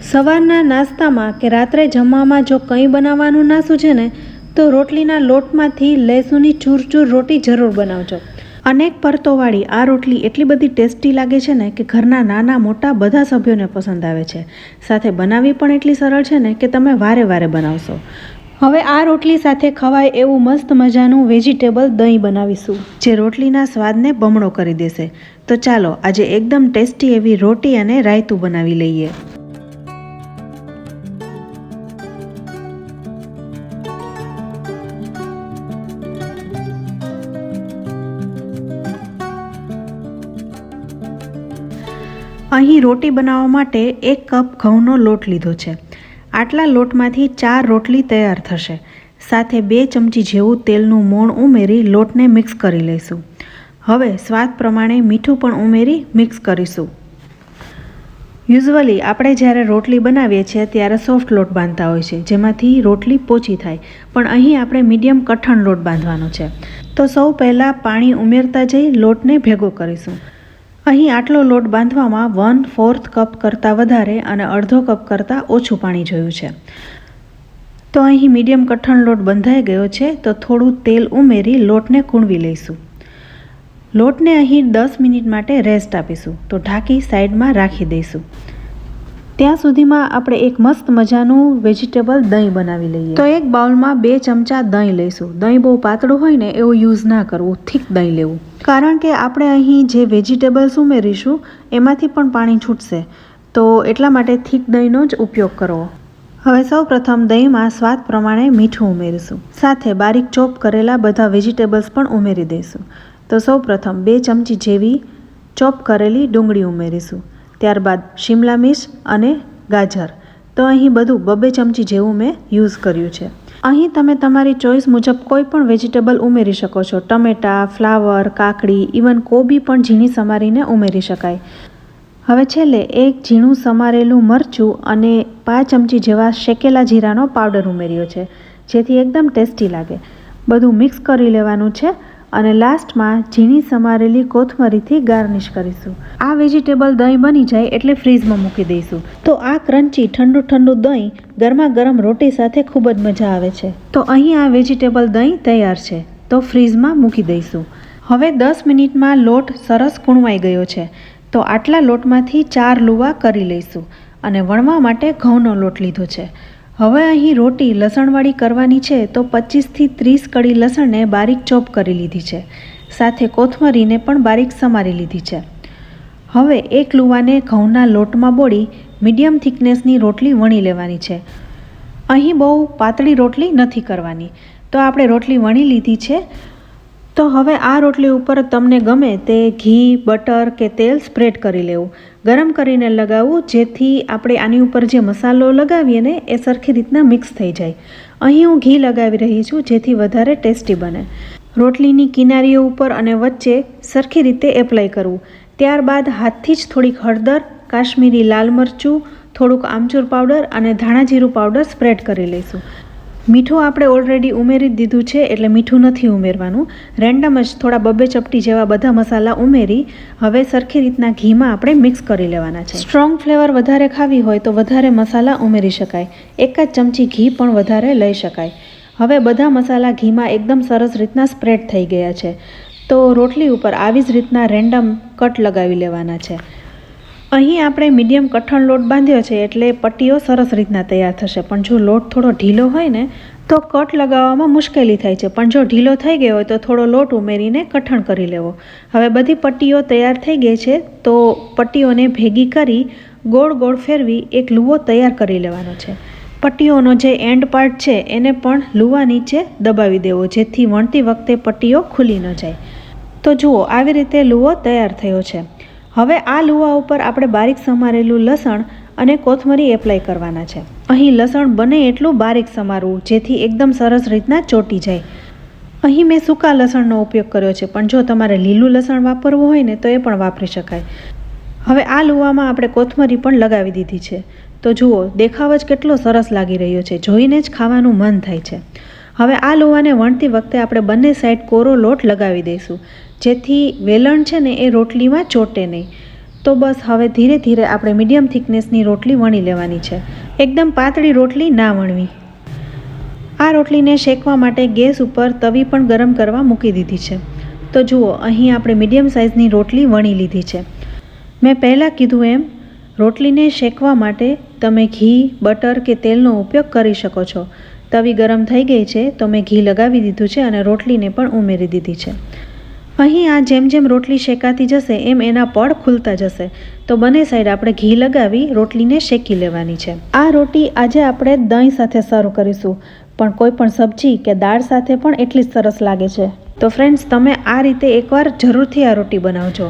સવારના નાસ્તામાં કે રાત્રે જમવામાં જો કંઈ બનાવવાનું ના સૂઝે ને તો રોટલીના લોટમાંથી લહેસુની ચૂરચૂર રોટી જરૂર બનાવજો. અનેક પરતોવાળી આ રોટલી એટલી બધી ટેસ્ટી લાગે છે ને કે ઘરના નાના મોટા બધા સભ્યોને પસંદ આવે છે. સાથે બનાવવી પણ એટલી સરળ છે ને કે તમે વારે વારે બનાવશો. હવે આ રોટલી સાથે ખવાય એવું મસ્ત મજાનું વેજીટેબલ દહીં બનાવીશું, જે રોટલીના સ્વાદને બમણો કરી દેશે. તો ચાલો આજે એકદમ ટેસ્ટી એવી રોટી અને રાયતું બનાવી લઈએ. અહીં રોટી બનાવવા માટે 1 કપ ઘઉંનો લોટ લીધો છે. આટલા લોટમાંથી 4 રોટલી તૈયાર થશે. સાથે 2 ચમચી જેવું તેલનું મોણ ઉમેરી લોટને મિક્સ કરી લઈશું. હવે સ્વાદ પ્રમાણે મીઠું પણ ઉમેરી મિક્સ કરીશું. યુઝ્યુઅલી આપણે જ્યારે રોટલી બનાવીએ છીએ ત્યારે સોફ્ટ લોટ બાંધતા હોય છે, જેમાંથી રોટલી પોચી થાય. પણ અહીં આપણે મીડિયમ કઠણ લોટ બાંધવાનો છે. તો સૌ પહેલાં પાણી ઉમેરતા જઈ લોટને ભેગો કરીશું. અહીં આટલો લોટ બાંધવામાં 1/4 કપ કરતાં વધારે અને અડધો કપ કરતાં ઓછું પાણી જોયું છે. તો અહીં મીડિયમ કઠણ લોટ બંધાઈ ગયો છે, તો થોડું તેલ ઉમેરી લોટને કૂણવી લઈશું. લોટને અહીં 10 મિનિટ માટે રેસ્ટ આપીશું, તો ઢાંકી સાઈડમાં રાખી દઈશું. ત્યાં સુધીમાં આપણે એક મસ્ત મજાનું વેજીટેબલ દહીં બનાવી લઈએ. તો એક બાઉલમાં 2 ચમચા દહીં લઈશું. દહીં બહુ પાતળું હોય ને એવું યુઝ ના કરવું, થીક દહીં લેવું. કારણ કે આપણે અહીં જે વેજીટેબલ્સ ઉમેરીશું એમાંથી પણ પાણી છૂટશે, તો એટલા માટે થીક દહીંનો જ ઉપયોગ કરવો. હવે સૌ પ્રથમ દહીંમાં સ્વાદ પ્રમાણે મીઠું ઉમેરીશું. સાથે બારીક ચોપ કરેલા બધા વેજીટેબલ્સ પણ ઉમેરી દઈશું. તો સૌ પ્રથમ 2 ચમચી જેવી ચોપ કરેલી ડુંગળી ઉમેરીશું. ત્યારબાદ શિમલા મિર્ચ અને ગાજર. તો અહીં બધું 2 ચમચી જેવું મેં યુઝ કર્યું છે. અહીં તમે તમારી ચોઈસ મુજબ કોઈ પણ વેજીટેબલ ઉમેરી શકો છો. ટમેટા, ફ્લાવર, કાકડી, ઇવન કોબી પણ ઝીણી સમારીને ઉમેરી શકાય. હવે છેલ્લે 1 ઝીણું સમારેલું મરચું અને 5 ચમચી જેવા શેકેલા જીરાનો પાવડર ઉમેર્યો છે, જેથી એકદમ ટેસ્ટી લાગે. બધું મિક્સ કરી લેવાનું છે અને લાસ્ટમાં ઝીણી સમારેલી કોથમરીથી ગાર્નિશ કરીશું. આ વેજીટેબલ દહીં બની જાય એટલે ફ્રીઝમાં મૂકી દઈશું. તો આ ક્રન્ચી ઠંડુ દહીં ગરમા ગરમ રોટી સાથે ખૂબ જ મજા આવે છે. તો અહીં આ વેજીટેબલ દહીં તૈયાર છે, તો ફ્રીઝમાં મૂકી દઈશું. હવે 10 મિનિટમાં લોટ સરસ કૂણવાઈ ગયો છે, તો આટલા લોટમાંથી 4 લુવા કરી લઈશું અને વણવા માટે ઘઉંનો લોટ લીધો છે. હવે અહીં રોટી લસણવાળી કરવાની છે, તો 25થી 30 કળી લસણને બારીક ચોપ કરી લીધી છે. સાથે કોથમરીને પણ બારીક સમારી લીધી છે. હવે 1 લુવાને ઘઉંના લોટમાં બોળી મીડિયમ થિકનેસની રોટલી વણી લેવાની છે. અહીં બહુ પાતળી રોટલી નથી કરવાની. તો આપણે રોટલી વણી લીધી છે. તો હવે આ રોટલી ઉપર તમને ગમે તે ઘી, બટર કે તેલ સ્પ્રેડ કરી લેવું. ગરમ કરીને લગાવવું, જેથી આપણે આની ઉપર જે મસાલો લગાવીએ ને એ સરખી રીતના મિક્સ થઈ જાય. અહીં હું ઘી લગાવી રહી છું, જેથી વધારે ટેસ્ટી બને. રોટલીની કિનારીઓ ઉપર અને વચ્ચે સરખી રીતે એપ્લાય કરવું. ત્યારબાદ હાથથી જ થોડીક હળદર, કાશ્મીરી લાલ મરચું, થોડુંક આમચૂર પાવડર અને ધાણા જીરું પાવડર સ્પ્રેડ કરી લઈશું. મીઠું આપણે ઓલરેડી ઉમેરી દીધું છે, એટલે મીઠું નથી ઉમેરવાનું. રેન્ડમ જ થોડા 2 ચપટી જેવા બધા મસાલા ઉમેરી હવે સરખી રીતના ઘીમાં આપણે મિક્સ કરી લેવાના છે. સ્ટ્રોંગ ફ્લેવર વધારે ખાવી હોય તો વધારે મસાલા ઉમેરી શકાય. 1 જ ચમચી ઘી પણ વધારે લઈ શકાય. હવે બધા મસાલા ઘીમાં એકદમ સરસ રીતના સ્પ્રેડ થઈ ગયા છે. તો રોટલી ઉપર આવી જ રીતના રેન્ડમ કટ લગાવી લેવાના છે. અહીં આપણે મીડિયમ કઠણ લોટ બાંધ્યો છે, એટલે પટ્ટીઓ સરસ રીતના તૈયાર થશે. પણ જો લોટ થોડો ઢીલો હોય ને તો કટ લગાવવામાં મુશ્કેલી થાય છે. પણ જો ઢીલો થઈ ગયો હોય તો થોડો લોટ ઉમેરીને કઠણ કરી લેવો. હવે બધી પટ્ટીઓ તૈયાર થઈ ગઈ છે, તો પટ્ટીઓને ભેગી કરી ગોળ ગોળ ફેરવી એક લુવો તૈયાર કરી લેવાનો છે. પટ્ટીઓનો જે એન્ડ પાર્ટ છે એને પણ લુવા નીચે દબાવી દેવો, જેથી વણતી વખતે પટ્ટીઓ ખુલી ન જાય. તો જુઓ, આવી રીતે લુવો તૈયાર થયો છે. હવે આ લુવા ઉપર આપણે બારીક સમારેલું લસણ અને કોથમરી એપ્લાય કરવાના છે. અહીં લસણ બને એટલું બારીક સમારવું, જેથી એકદમ સરસ રીતના ચોંટી જાય. અહીં મેં સૂકા લસણનો ઉપયોગ કર્યો છે, પણ જો તમારે લીલું લસણ વાપરવું હોય ને તો એ પણ વાપરી શકાય. હવે આ લુવામાં આપણે કોથમરી પણ લગાવી દીધી છે. તો જુઓ, દેખાવ જ કેટલો સરસ લાગી રહ્યો છે, જોઈને જ ખાવાનું મન થાય છે. હવે આ લુવાને વણતી વખતે આપણે બંને સાઈડ કોરો લોટ લગાવી દઈશું, જેથી વેલણ છે ને એ રોટલીમાં ચોટે નહીં. તો બસ હવે ધીરે ધીરે આપણે મીડિયમ થિકનેસની રોટલી વણી લેવાની છે. એકદમ પાતળી રોટલી ના વણવી. આ રોટલીને શેકવા માટે ગેસ ઉપર તવી પણ ગરમ કરવા મૂકી દીધી છે. તો જુઓ, અહીં આપણે મીડિયમ સાઇઝની રોટલી વણી લીધી છે. મેં પહેલાં કીધું એમ રોટલીને શેકવા માટે તમે ઘી, બટર કે તેલનો ઉપયોગ કરી શકો છો. તવી ગરમ થઈ ગઈ છે તો મેં ઘી લગાવી દીધું છે અને રોટલીને પણ ઉમેરી દીધી છે. અહીં આ જેમ જેમ રોટલી શેકાતી જશે એમ એના પડ ખુલતા જશે. તો બંને સાઈડ આપણે ઘી લગાવી રોટલીને શેકી લેવાની છે. આ રોટી આજે આપણે દહીં સાથે સર્વ કરીશું, પણ કોઈ પણ સબ્જી કે દાળ સાથે પણ એટલી જ સરસ લાગે છે. તો ફ્રેન્ડ્સ, તમે આ રીતે એકવાર જરૂરથી આ રોટી બનાવજો.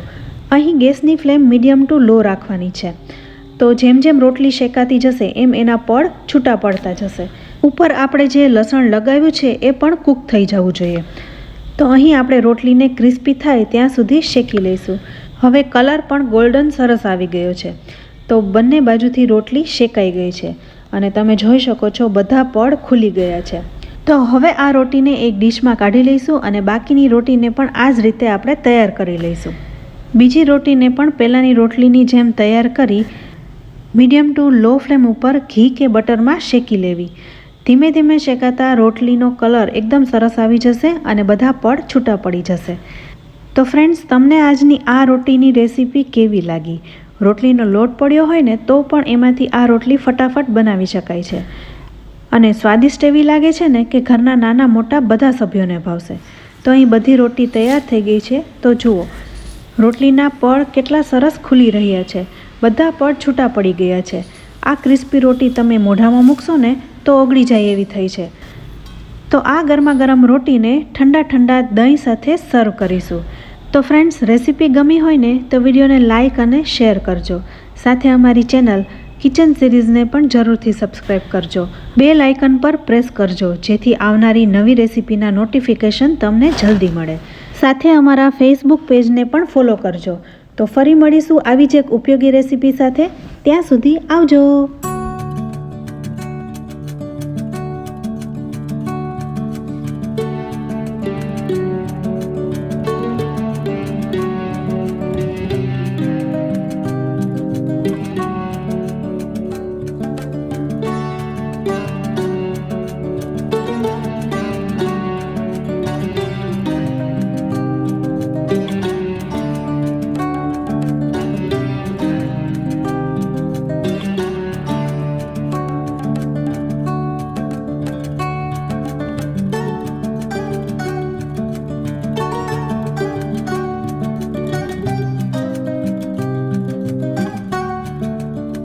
અહીં ગેસની ફ્લેમ મીડિયમ ટુ લો રાખવાની છે. તો જેમ જેમ રોટલી શેકાતી જશે એમ એના પડ છૂટા પડતા જશે. ઉપર આપણે જે લસણ લગાવ્યું છે એ પણ કૂક થઈ જવું જોઈએ. તો અહીં આપણે રોટલીને ક્રિસ્પી થાય ત્યાં સુધી શેકી લઈશું. હવે કલર પણ ગોલ્ડન સરસ આવી ગયો છે. તો બંને બાજુથી રોટલી શેકાઈ ગઈ છે અને તમે જોઈ શકો છો બધા પડ ખુલી ગયા છે. તો હવે આ રોટીને એક ડીશમાં કાઢી લઈશું અને બાકીની રોટીને પણ આ જ રીતે આપણે તૈયાર કરી લઈશું. બીજી રોટીને પણ પહેલાંની રોટલીની જેમ તૈયાર કરી મીડિયમ ટુ લો ફ્લેમ ઉપર ઘી કે બટરમાં શેકી લેવી. ધીમે ધીમે શેકાતા રોટલીનો કલર એકદમ સરસ આવી જશે અને બધા પડ છૂટા પડી જશે. તો ફ્રેન્ડ્સ, તમને આજની આ રોટીની રેસીપી કેવી લાગી? રોટલીનો લોટ પડ્યો હોય ને તો પણ એમાંથી આ રોટલી ફટાફટ બનાવી શકાય છે અને સ્વાદિષ્ટ એવી લાગે છે ને કે ઘરના નાના મોટા બધા સભ્યોને ભાવશે. તો અહીં બધી રોટી તૈયાર થઈ ગઈ છે. તો જુઓ, રોટલીના પડ કેટલા સરસ ખુલી રહ્યા છે. બધા પડ છૂટા પડી ગયા છે. આ ક્રિસ્પી રોટી તમે મોઢામાં મૂકશો ને તો ઓગળી જાય એવી થઈ છે. તો આ ગરમા ગરમ રોટીને ઠંડા ઠંડા દહીં સાથે સર્વ કરીશું. તો ફ્રેન્ડ્સ, રેસીપી ગમી હોય ને તો વિડીયોને લાઇક અને શેર કરજો. સાથે અમારી ચેનલ કિચન સિરીઝને પણ જરૂરથી સબસ્ક્રાઈબ કરજો. બેલ આઇકન પર પ્રેસ કરજો જેથી આવનારી નવી રેસીપીના નોટિફિકેશન તમને જલ્દી મળે. સાથે અમારા ફેસબુક પેજને પણ ફોલો કરજો. તો ફરી મળીશું આવી જ એક ઉપયોગી રેસીપી સાથે. ત્યાં સુધી આવજો.